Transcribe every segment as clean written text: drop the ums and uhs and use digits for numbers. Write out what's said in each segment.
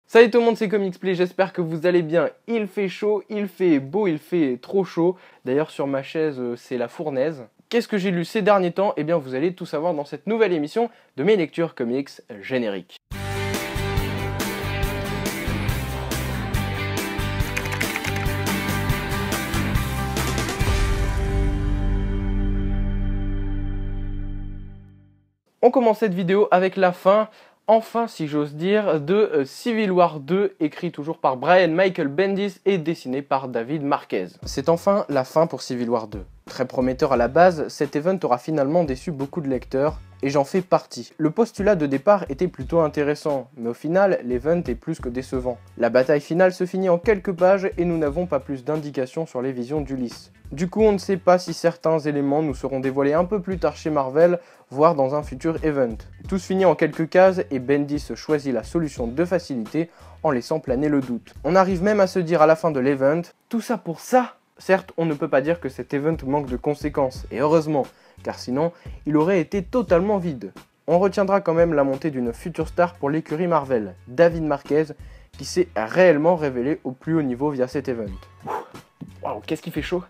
Salut tout le monde, c'est Comicsplay, j'espère que vous allez bien. Il fait chaud, il fait beau, il fait trop chaud. D'ailleurs sur ma chaise, c'est la fournaise. Qu'est-ce que j'ai lu ces derniers temps? Eh bien vous allez tout savoir dans cette nouvelle émission de mes lectures comics génériques. On commence cette vidéo avec la fin, enfin si j'ose dire, de Civil War 2, écrit toujours par Brian Michael Bendis et dessiné par David Marquez. C'est enfin la fin pour Civil War 2. Très prometteur à la base, cet event aura finalement déçu beaucoup de lecteurs, et j'en fais partie. Le postulat de départ était plutôt intéressant, mais au final, l'event est plus que décevant. La bataille finale se finit en quelques pages et nous n'avons pas plus d'indications sur les visions d'Ulysse. Du coup, on ne sait pas si certains éléments nous seront dévoilés un peu plus tard chez Marvel, voire dans un futur event. Tout se finit en quelques cases et Bendis choisit la solution de facilité en laissant planer le doute. On arrive même à se dire à la fin de l'event, tout ça pour ça? Certes, on ne peut pas dire que cet event manque de conséquences, et heureusement, car sinon, il aurait été totalement vide. On retiendra quand même la montée d'une future star pour l'écurie Marvel, David Marquez, qui s'est réellement révélé au plus haut niveau via cet event. Waouh, qu'est-ce qui fait chaud?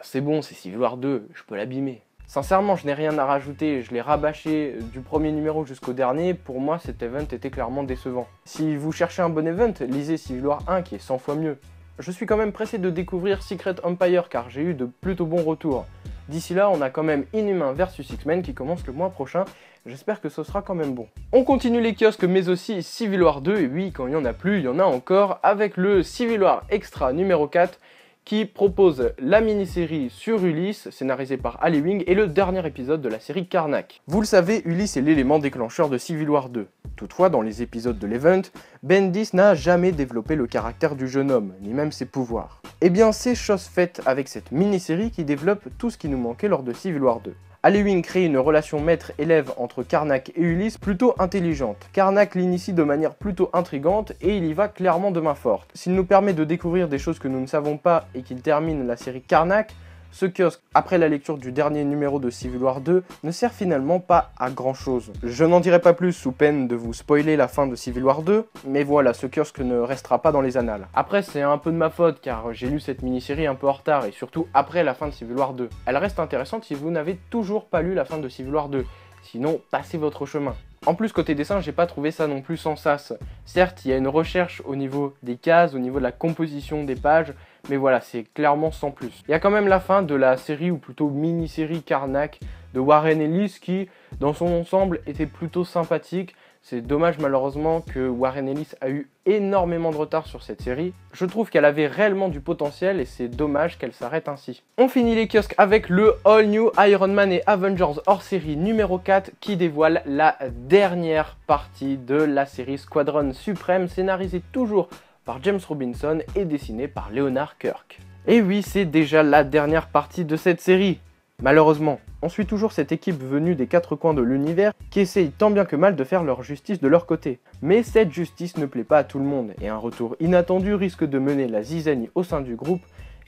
C'est bon, c'est Civil War 2, je peux l'abîmer. Sincèrement, je n'ai rien à rajouter, je l'ai rabâché du premier numéro jusqu'au dernier, pour moi cet event était clairement décevant. Si vous cherchez un bon event, lisez Civil War 1 qui est 100 fois mieux. Je suis quand même pressé de découvrir Secret Empire car j'ai eu de plutôt bons retours. D'ici là, on a quand même Inhumain vs X-Men qui commence le mois prochain, j'espère que ce sera quand même bon. On continue les kiosques mais aussi Civil War 2, et oui, quand il n'y en a plus, il y en a encore, avec le Civil War Extra numéro 4, qui propose la mini-série sur Ulysse, scénarisée par Ali Wing, et le dernier épisode de la série Karnak. Vous le savez, Ulysse est l'élément déclencheur de Civil War 2. Toutefois, dans les épisodes de l'event, Bendis n'a jamais développé le caractère du jeune homme, ni même ses pouvoirs. Eh bien, c'est chose faite avec cette mini-série qui développe tout ce qui nous manquait lors de Civil War 2. Ali Wing crée une relation maître-élève entre Karnak et Ulysse plutôt intelligente. Karnak l'initie de manière plutôt intrigante et il y va clairement de main forte. S'il nous permet de découvrir des choses que nous ne savons pas et qu'il termine la série Karnak, ce kiosque, après la lecture du dernier numéro de Civil War 2, ne sert finalement pas à grand chose. Je n'en dirai pas plus sous peine de vous spoiler la fin de Civil War 2, mais voilà, ce kiosque ne restera pas dans les annales. Après, c'est un peu de ma faute car j'ai lu cette mini-série un peu en retard et surtout après la fin de Civil War 2. Elle reste intéressante si vous n'avez toujours pas lu la fin de Civil War 2, sinon passez votre chemin. En plus, côté dessin, j'ai pas trouvé ça non plus sans sas. Certes, il y a une recherche au niveau des cases, au niveau de la composition des pages, mais voilà, c'est clairement sans plus. Il y a quand même la fin de la série, ou plutôt mini-série Karnak de Warren Ellis qui, dans son ensemble, était plutôt sympathique. C'est dommage malheureusement que Warren Ellis a eu énormément de retard sur cette série. Je trouve qu'elle avait réellement du potentiel et c'est dommage qu'elle s'arrête ainsi. On finit les kiosques avec le All New Iron Man et Avengers hors série numéro 4 qui dévoile la dernière partie de la série Squadron Supreme, scénarisée toujours par James Robinson et dessinée par Leonard Kirk. Et oui, c'est déjà la dernière partie de cette série. Malheureusement, on suit toujours cette équipe venue des quatre coins de l'univers qui essaye tant bien que mal de faire leur justice de leur côté. Mais cette justice ne plaît pas à tout le monde et un retour inattendu risque de mener la zizanie au sein du groupe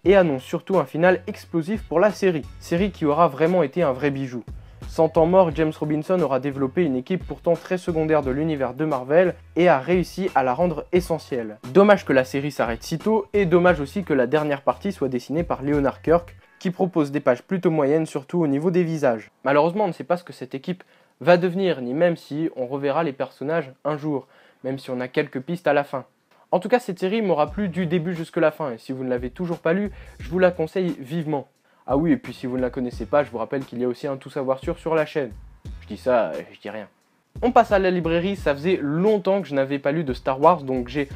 et annonce surtout un final explosif pour la série. Série qui aura vraiment été un vrai bijou. Sans temps mort, James Robinson aura développé une équipe pourtant très secondaire de l'univers de Marvel et a réussi à la rendre essentielle. Dommage que la série s'arrête si tôt et dommage aussi que la dernière partie soit dessinée par Leonard Kirk, qui propose des pages plutôt moyennes, surtout au niveau des visages. Malheureusement, on ne sait pas ce que cette équipe va devenir, ni même si on reverra les personnages un jour, même si on a quelques pistes à la fin. En tout cas, cette série m'aura plu du début jusqu'à la fin, et si vous ne l'avez toujours pas lu, je vous la conseille vivement. Ah oui, et puis si vous ne la connaissez pas, je vous rappelle qu'il y a aussi un Tout Savoir Sûr sur la chaîne. Je dis ça, je dis rien. On passe à la librairie, ça faisait longtemps que je n'avais pas lu de Star Wars, donc j'ai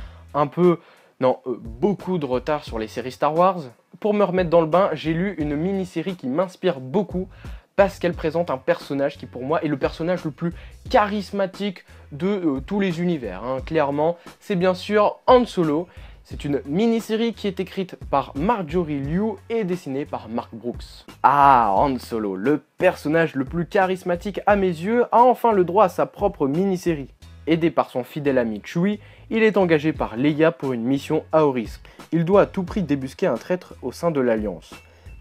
beaucoup de retard sur les séries Star Wars. Pour me remettre dans le bain, j'ai lu une mini-série qui m'inspire beaucoup parce qu'elle présente un personnage qui pour moi est le personnage le plus charismatique de tous les univers. Clairement, c'est bien sûr Han Solo. C'est une mini-série qui est écrite par Marjorie Liu et dessinée par Mark Brooks. Ah, Han Solo, le personnage le plus charismatique à mes yeux, a enfin le droit à sa propre mini-série. Aidé par son fidèle ami Chewie, il est engagé par Leia pour une mission à haut risque. Il doit à tout prix débusquer un traître au sein de l'Alliance.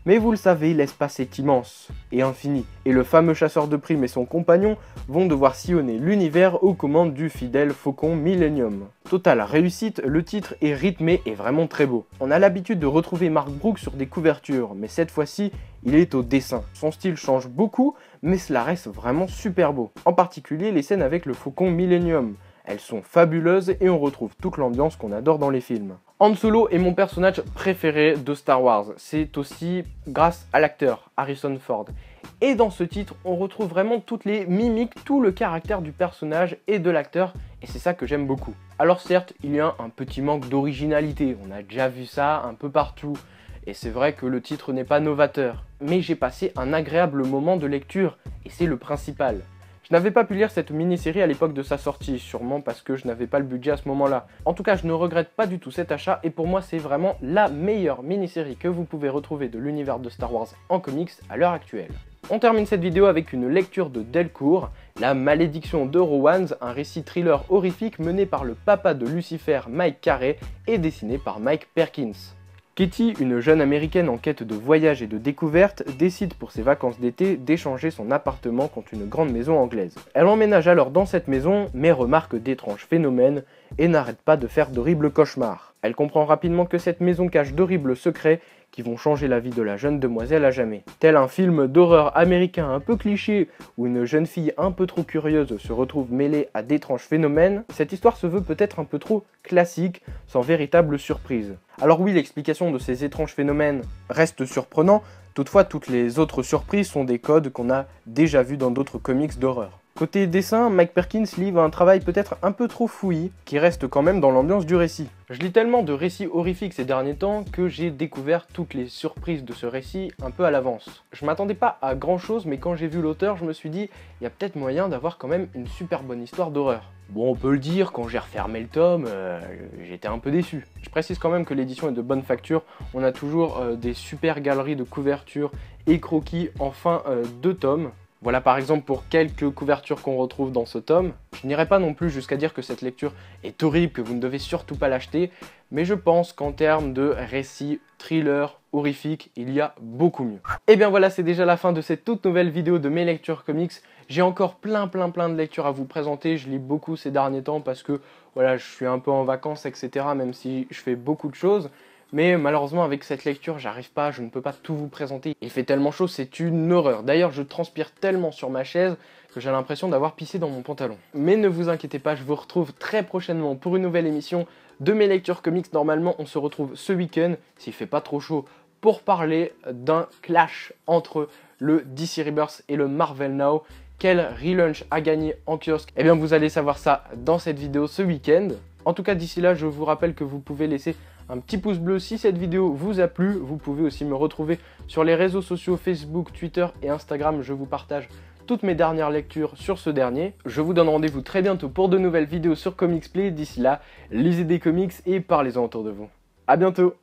Mais vous le savez, l'espace est immense et infini, et le fameux chasseur de primes et son compagnon vont devoir sillonner l'univers aux commandes du fidèle Faucon Millennium. Totale réussite, le titre est rythmé et vraiment très beau. On a l'habitude de retrouver Mark Brooks sur des couvertures, mais cette fois-ci, il est au dessin. Son style change beaucoup, mais cela reste vraiment super beau. En particulier les scènes avec le Faucon Millennium. Elles sont fabuleuses et on retrouve toute l'ambiance qu'on adore dans les films. Han Solo est mon personnage préféré de Star Wars. C'est aussi grâce à l'acteur Harrison Ford. Et dans ce titre, on retrouve vraiment toutes les mimiques, tout le caractère du personnage et de l'acteur, et c'est ça que j'aime beaucoup. Alors certes, il y a un petit manque d'originalité, on a déjà vu ça un peu partout, et c'est vrai que le titre n'est pas novateur. Mais j'ai passé un agréable moment de lecture, et c'est le principal. Je n'avais pas pu lire cette mini-série à l'époque de sa sortie, sûrement parce que je n'avais pas le budget à ce moment-là. En tout cas, je ne regrette pas du tout cet achat et pour moi, c'est vraiment la meilleure mini-série que vous pouvez retrouver de l'univers de Star Wars en comics à l'heure actuelle. On termine cette vidéo avec une lecture de Delcourt, La Malédiction de Rowan, un récit thriller horrifique mené par le papa de Lucifer, Mike Carey, et dessiné par Mike Perkins. Kitty, une jeune américaine en quête de voyage et de découverte, décide pour ses vacances d'été d'échanger son appartement contre une grande maison anglaise. Elle emménage alors dans cette maison, mais remarque d'étranges phénomènes et n'arrête pas de faire d'horribles cauchemars. Elle comprend rapidement que cette maison cache d'horribles secrets qui vont changer la vie de la jeune demoiselle à jamais. Tel un film d'horreur américain un peu cliché, où une jeune fille un peu trop curieuse se retrouve mêlée à d'étranges phénomènes, cette histoire se veut peut-être un peu trop classique, sans véritable surprise. Alors oui, l'explication de ces étranges phénomènes reste surprenant, toutefois toutes les autres surprises sont des codes qu'on a déjà vus dans d'autres comics d'horreur. Côté dessin, Mike Perkins livre un travail peut-être un peu trop fouillis, qui reste quand même dans l'ambiance du récit. Je lis tellement de récits horrifiques ces derniers temps que j'ai découvert toutes les surprises de ce récit un peu à l'avance. Je m'attendais pas à grand chose, mais quand j'ai vu l'auteur, je me suis dit, il y a peut-être moyen d'avoir quand même une super bonne histoire d'horreur. Bon, on peut le dire, quand j'ai refermé le tome, j'étais un peu déçu. Je précise quand même que l'édition est de bonne facture, on a toujours des super galeries de couvertures et croquis en fin de tome. Voilà par exemple pour quelques couvertures qu'on retrouve dans ce tome. Je n'irai pas non plus jusqu'à dire que cette lecture est horrible, que vous ne devez surtout pas l'acheter, mais je pense qu'en termes de récit, thriller, horrifique, il y a beaucoup mieux. Et bien voilà, c'est déjà la fin de cette toute nouvelle vidéo de mes lectures comics. J'ai encore plein de lectures à vous présenter, je lis beaucoup ces derniers temps parce que voilà, je suis un peu en vacances, etc. même si je fais beaucoup de choses. Mais malheureusement avec cette lecture j'arrive pas, je ne peux pas tout vous présenter. Il fait tellement chaud, c'est une horreur. D'ailleurs je transpire tellement sur ma chaise que j'ai l'impression d'avoir pissé dans mon pantalon. Mais ne vous inquiétez pas, je vous retrouve très prochainement pour une nouvelle émission de mes lectures comics. Normalement on se retrouve ce week-end, s'il fait pas trop chaud, pour parler d'un clash entre le DC Rebirth et le Marvel Now. Quel relaunch a gagné en kiosque? Eh bien vous allez savoir ça dans cette vidéo ce week-end. En tout cas d'ici là je vous rappelle que vous pouvez laisser un petit pouce bleu si cette vidéo vous a plu. Vous pouvez aussi me retrouver sur les réseaux sociaux Facebook, Twitter et Instagram. Je vous partage toutes mes dernières lectures sur ce dernier. Je vous donne rendez-vous très bientôt pour de nouvelles vidéos sur Comics Play. D'ici là, lisez des comics et parlez-en autour de vous. A bientôt!